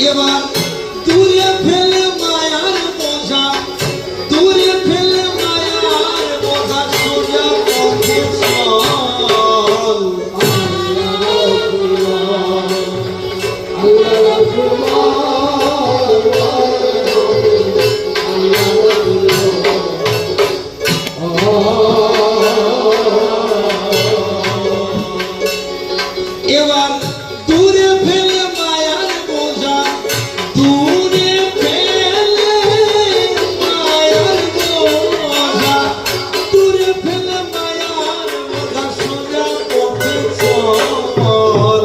এবার দূরে ফেলে মায়ার বোঝা, দূরে ফেলে মায়ার বোঝা, সোজা পথে চল। এবার দূরে ফেলে মায়ার বোঝা, দূরে ফেলে মায়ার বোঝা, দূরে ফেলে মায়ার বোঝা, সোজা পথে চল।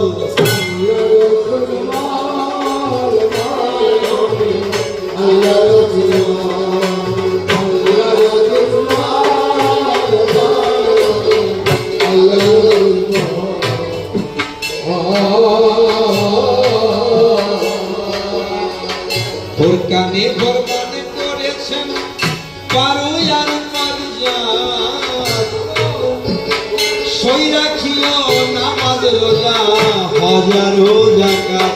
কানে ভরমান করেছেন পারো আর সই রাখিও নামাজ রোজা হাজারো জাকাত।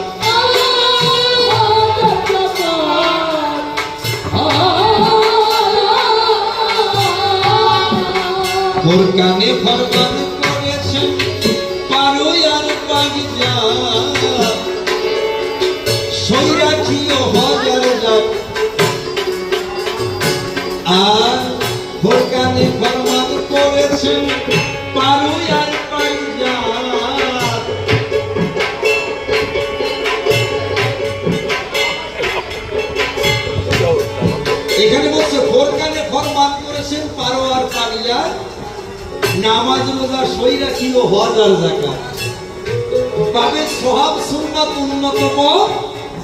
কানে ভরমান করেছেন পারো আর সই রাখিও হাজার জাকাত। আর ভোরকানে ফরমান করেছেন পারো আর পাইজাত। এখানে বলছে ভোরকানে ফরমান করেছেন পারো আর পাইজাত, নামাজ রোজা সই রাখিও হজ আর যাকাত। তবে সওয়াব সুন্নাত উন্নতম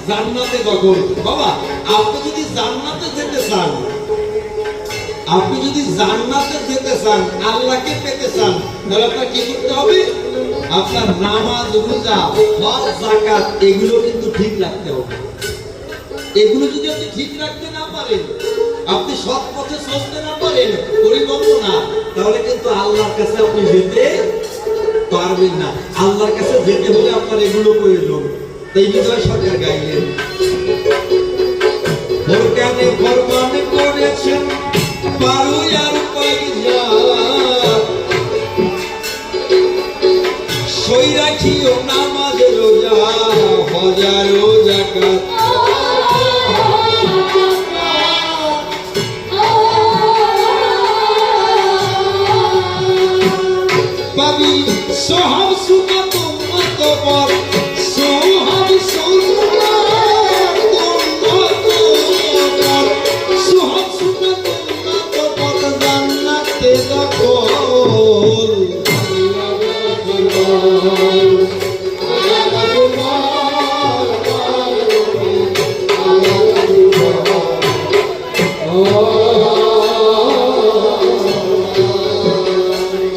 জান্নাতে দখল। বাবা আপনি যদি জান্নাতে যেতে চান, আপনি যদি জান্নাতে যেতে চান, আল্লাহকে পেতে চান, তাহলে আপনার কি করতে হবে? আপনার নামাজ রোজা হজ যাকাত এগুলো কিন্তু ঠিক রাখতে হবে। এগুলো যদি আপনি ঠিক রাখতে না পারেন, আপনি সৎ পথে চলতে না পারেন, পরিবর্তন না, তাহলে কিন্তু আল্লাহর কাছে আপনি যেতে পারবেন না। আল্লাহর কাছে যেতে হলে আপনার এগুলো প্রয়োজন। তাই বিজয় সরকার গাইলেন ভোরকানে ফরমান করেছেন পারো আর পাইজাত, সই রাখিও নামাজ রোজা হাজারো যাকাত। পাবি সওয়াব সুন্নাত উম্মত পর, সওয়াব সুন্নাত উম্মত পর, সওয়াব সুন্নাত উম্মত পর, জান্নাতে দখল।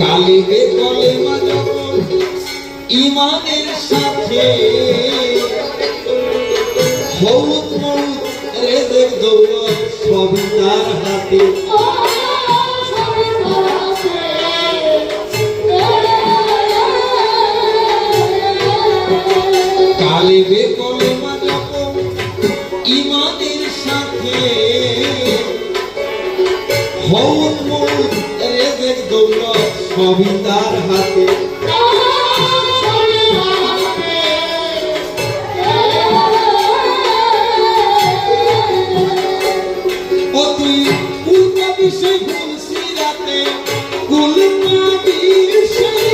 কালিবে কলেমা যখন ঈমানের সাথে, হউত মউত রেজেক দৌলত সবই তার হাতে। কালিবে কলেমা যখন ঈমানের সাথে, হউত মউত রেজেক দৌলত সবই তার হাতে। ও তুই কুল পাবি সেই ফুল সিরাতে, কুল পাবি সেই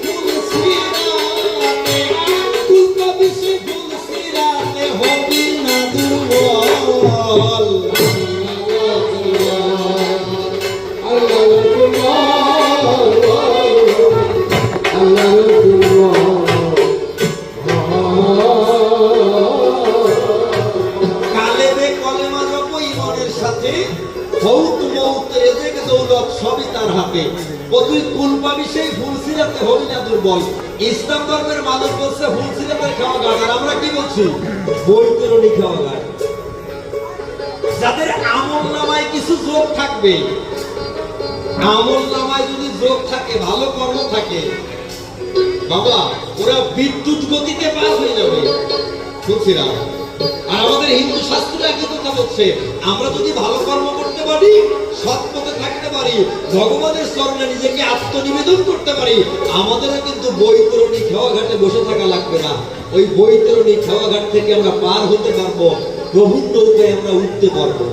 ফুল সিরাতে, কুল পাবি সেই ফুল সিরাতে, হবি না দুর্বল। কালেবে কলেমা জপ ঈমানের সাথে, হউত মউত রেজেক দৌলত সবই তার হাতে। ও তুই কুল পাবি সেই ফুল সিরাতে, হবি না দুর্বল। ইসলাম ধর্মের মানুষ বলছে ফুল সিরাতের খাওয়া গাছ, আর আমরা কি বলছি? বৈতরণী খাওয়া গাছ। যাদের আমল নামায় কিছু যোগ থাকবে, আমল নামায় যদি যোগ থাকে, ভালো কর্ম থাকে, বাবা ওরা বিদ্যুৎ গতিতে পার হয়ে যাবে। শুনছিলাম আর আমাদের হিন্দু শাস্ত্রে একই কথা বলছে, আমরা যদি ভালো কর্ম করতে পারি, সৎ পথে থাকতে পারি, ভগবানের চরণে নিজেকে আত্মনিবেদন করতে পারি, আমাদেরও কিন্তু বৈতরণী খেওয়াঘাটে বসে থাকা লাগবে না। ওই বৈতরণী খেওয়াঘাট থেকে আমরা পার হতে পারবো, প্রভুর নৌকায় আমরা উঠতে পারবো।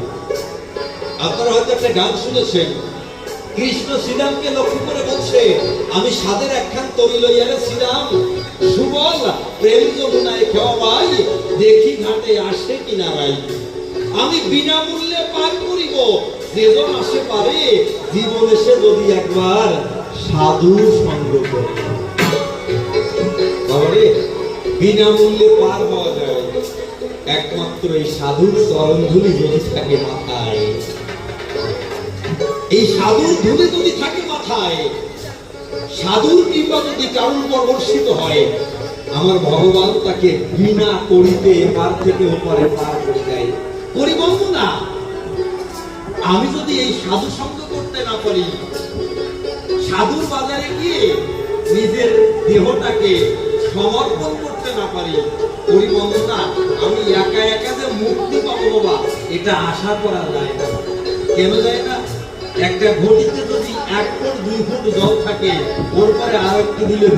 আপনারা হয়তো একটা গান শুনেছেন, কৃষ্ণ শ্রীরামকে লক্ষ্য করে বলছে, আমি সাদের একখান তরি লইয়ারে শ্রীরাম, সুবল প্রেম যমুনায় খেওয়াই, দেখি ঘাটে আসে কিনারাই। আমি বিনামূল্যে পার করিব, যেজন আসে পারে, জীবনে সে যদি একবার সাধু সঙ্গ করে। বাবারে, বিনামূল্যে পার হওয়া যায় একমাত্র এই সাধুর চরণধুলি যদি থাকে মাথায়। এই সাধুর ধুলি যদি থাকে মাথায়, সাধুর কৃপা যদি কারণ উপর বর্ষিত হয়, আমার ভগবান তাকে বিনা করিতে এপার থেকে ওপারে পার করে দেয়। পরিবন্ধ না, আমি যদি এই সাধু সঙ্গ করতে না পারি, সাধুর বাজারে গিয়ে নিজের দেহটাকে সমর্পণ করতে না পারি, পরিবন্ধ না, আমি একা একা যে মুক্তি পাবো বাবা, এটা আশা করা যায় না। কেন যায় না? একটা ঘটিতে যদি 1 ফুট 2 ফুট জল থাকে, ওর পরে আর একটু দিলে